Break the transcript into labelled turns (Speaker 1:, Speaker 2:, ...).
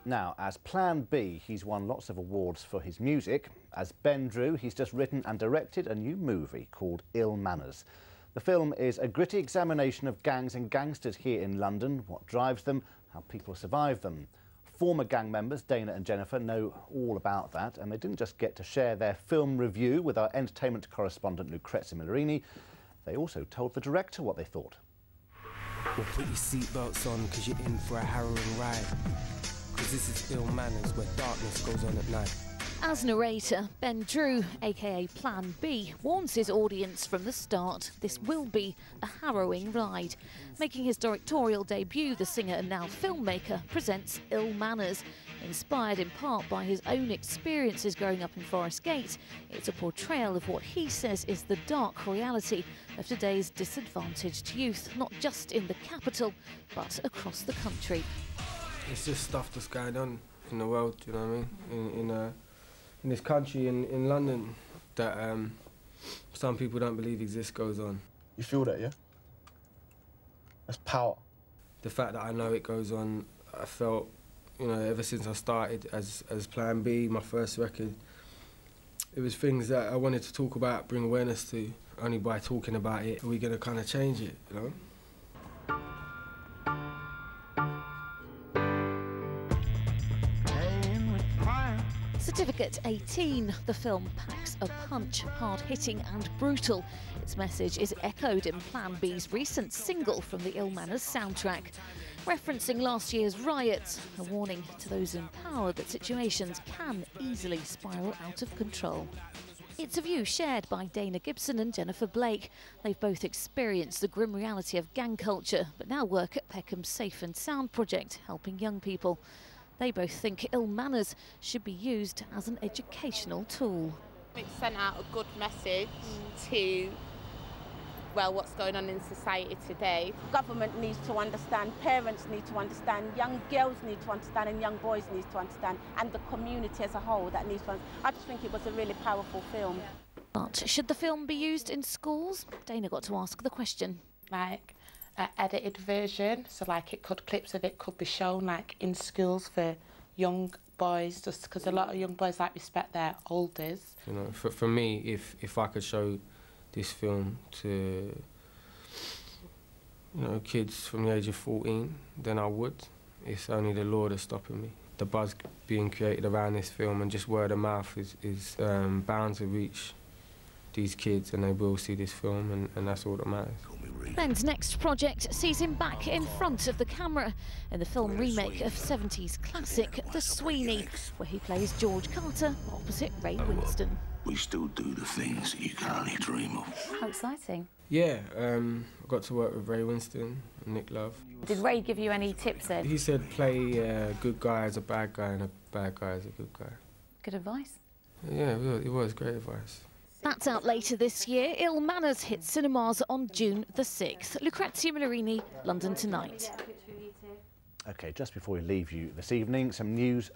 Speaker 1: Now, as Plan B, he's won lots of awards for his music. As Ben Drew, he's just written and directed a new movie called Ill Manors. The film is a gritty examination of gangs and gangsters here in London, what drives them, how people survive them. Former gang members Dana and Jennifer know all about that, and they didn't just get to share their film review with our entertainment correspondent Lucrezia Millerini, they also told the director what they thought.
Speaker 2: Well, put your seatbelts on because you're in for a harrowing ride. Because this is Ill Manors, where darkness goes on at night.
Speaker 3: As narrator, Ben Drew, aka Plan B, warns his audience from the start this will be a harrowing ride. Making his directorial debut, the singer and now filmmaker presents Ill Manors. Inspired in part by his own experiences growing up in Forest Gate, it's a portrayal of what he says is the dark reality of today's disadvantaged youth, not just in the capital, but across the country.
Speaker 2: It's just stuff that's going on in the world, you know what I mean? In this country, in London, that some people don't believe exists goes on.
Speaker 4: You feel that, yeah? That's power.
Speaker 2: The fact that I know it goes on, I felt, you know, ever since I started as Plan B, my first record, it was things that I wanted to talk about, bring awareness to. Only by talking about it are we going to kind of change it, you know?
Speaker 3: Certificate 18, the film packs a punch, hard-hitting and brutal. Its message is echoed in Plan B's recent single from the Ill Manors soundtrack. Referencing last year's riots, a warning to those in power that situations can easily spiral out of control. It's a view shared by Dana Gibson and Jennifer Blake. They've both experienced the grim reality of gang culture, but now work at Peckham's Safe and Sound project, helping young people. They both think Ill Manors should be used as an educational tool.
Speaker 5: It sent out a good message to, well, what's going on in society today.
Speaker 6: Government needs to understand, parents need to understand, young girls need to understand and young boys need to understand, and the community as a whole that needs to understand. I just think it was a really powerful film.
Speaker 3: But should the film be used in schools? Dana got to ask the question.
Speaker 5: Like an edited version, so like clips of it could be shown like in schools for young boys, just because a lot of young boys like respect their elders.
Speaker 2: You know, for me, if I could show this film to, you know, kids from the age of 14, then I would. It's only the law that's stopping me. The buzz being created around this film and just word of mouth is bound to reach these kids, and they will see this film, and that's all that matters.
Speaker 3: Ben's next project sees him back in front of the camera in the film remake of 70s classic The Sweeney, where he plays George Carter opposite Ray Winston.
Speaker 7: We still do the things that you can only dream of.
Speaker 8: How exciting.
Speaker 2: Yeah, I got to work with Ray Winston and Nick Love.
Speaker 8: Did Ray give you any tips then?
Speaker 2: He said play a good guy as a bad guy and a bad guy as a good guy.
Speaker 8: Good advice.
Speaker 2: Yeah, it was great advice.
Speaker 3: That's out later this year. Ill Manors hits cinemas on June the 6th. Lucrezia Millerini, London Tonight.
Speaker 1: OK, just before we leave you this evening, some news